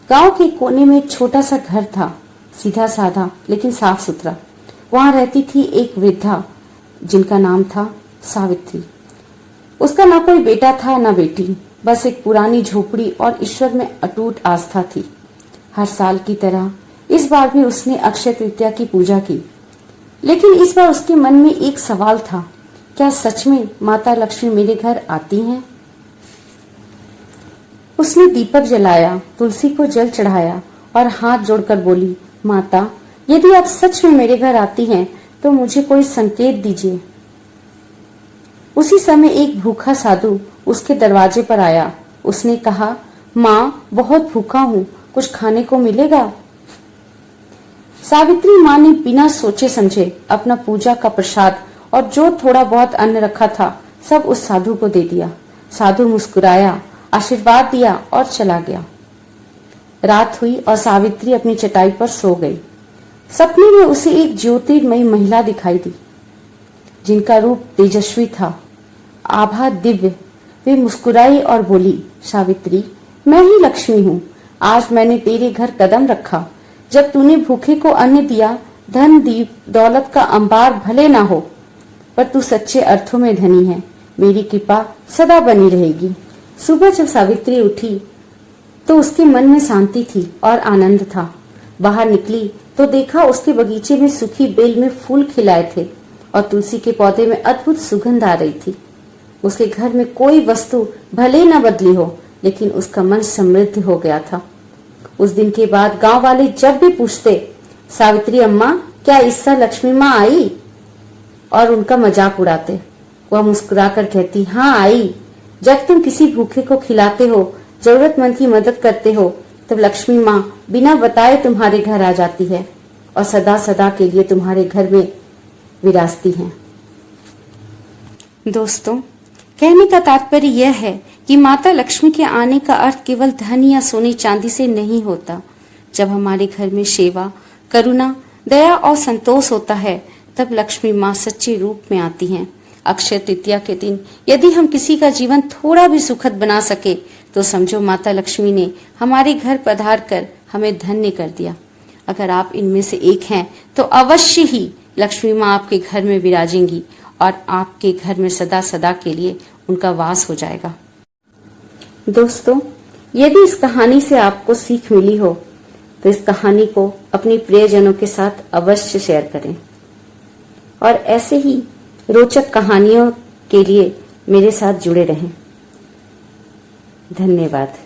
गांव के कोने में एक छोटा सा घर था, सीधा साधा लेकिन साफ सुथरा। वहां रहती थी एक वृद्धा जिनका नाम था सावित्री। उसका ना कोई बेटा था ना बेटी, बस एक पुरानी झोपड़ी और ईश्वर में अटूट आस्था थी। हर साल की तरह इस बार भी उसने अक्षय तृतीया की पूजा की, लेकिन इस बार उसके मन में एक सवाल था, क्या सच में माता लक्ष्मी मेरे घर आती हैं? उसने दीपक जलाया, तुलसी को जल चढ़ाया और हाथ जोड़कर बोली, माता, यदि आप सच में मेरे घर आती हैं तो मुझे कोई संकेत दीजिए। उसी समय एक भूखा साधु उसके दरवाजे पर आया। उसने कहा, माँ, बहुत भूखा हूँ, कुछ खाने को मिलेगा? सावित्री माँ ने बिना सोचे समझे अपना पूजा का प्रसाद और जो थोड़ा बहुत अन्न रखा था सब उस साधु को दे दिया। साधु मुस्कुराया, आशीर्वाद दिया और चला गया। रात हुई और सावित्री अपनी चटाई पर सो गई। सपने में उसे एक ज्योतिर्मयी महिला दिखाई दी, जिनका रूप तेजस्वी था, आभा दिव्य। वे मुस्कुराई और बोली, सावित्री, मैं ही लक्ष्मी हूँ। आज मैंने तेरे घर कदम रखा। जब तूने भूखे को अन्न दिया, धन दीप दौलत का अंबार भले ना हो, पर तू सच्चे अर्थों में धनी है। मेरी कृपा सदा बनी रहेगी। सुबह जब सावित्री उठी तो उसके मन में शांति थी और आनंद था। बाहर निकली तो देखा उसके बगीचे में सूखी बेल में फूल खिलाए थे और तुलसी के पौधे में अद्भुत सुगंध आ रही थी। उसके घर में कोई वस्तु भले न बदली हो, लेकिन उसका मन समृद्ध हो गया था। उस दिन के बाद गांव वाले जब भी पूछते, सावित्री अम्मा, क्या इस साल लक्ष्मी माँ आई? और उनका मजाक उड़ाते, वह मुस्कुराकर कहती, हाँ आई। जब तुम किसी भूखे को खिलाते हो, जरूरतमंद की मदद करते हो, तब लक्ष्मी माँ बिना बताए तुम्हारे घर आ जाती है और सदा सदा के लिए तुम्हारे घर में विराजती हैं। दोस्तों, कहने का तात्पर्य यह है कि माता लक्ष्मी के आने का अर्थ केवल धन या सोने चांदी से नहीं होता। जब हमारे घर में सेवा, करुणा, दया और संतोष होता है, तब लक्ष्मी माँ सच्चे रूप में आती हैं। अक्षय तृतीया के दिन यदि हम किसी का जीवन थोड़ा भी सुखद बना सके तो समझो माता लक्ष्मी ने हमारे घर पधार कर हमें धन्य कर दिया। अगर आप इनमें से एक हैं तो अवश्य ही लक्ष्मी माँ आपके घर में विराजेंगी और आपके घर में सदा सदा के लिए उनका वास हो जाएगा। दोस्तों, यदि इस कहानी से आपको सीख मिली हो तो इस कहानी को अपने प्रियजनों के साथ अवश्य शेयर करें और ऐसे ही रोचक कहानियों के लिए मेरे साथ जुड़े रहें। धन्यवाद।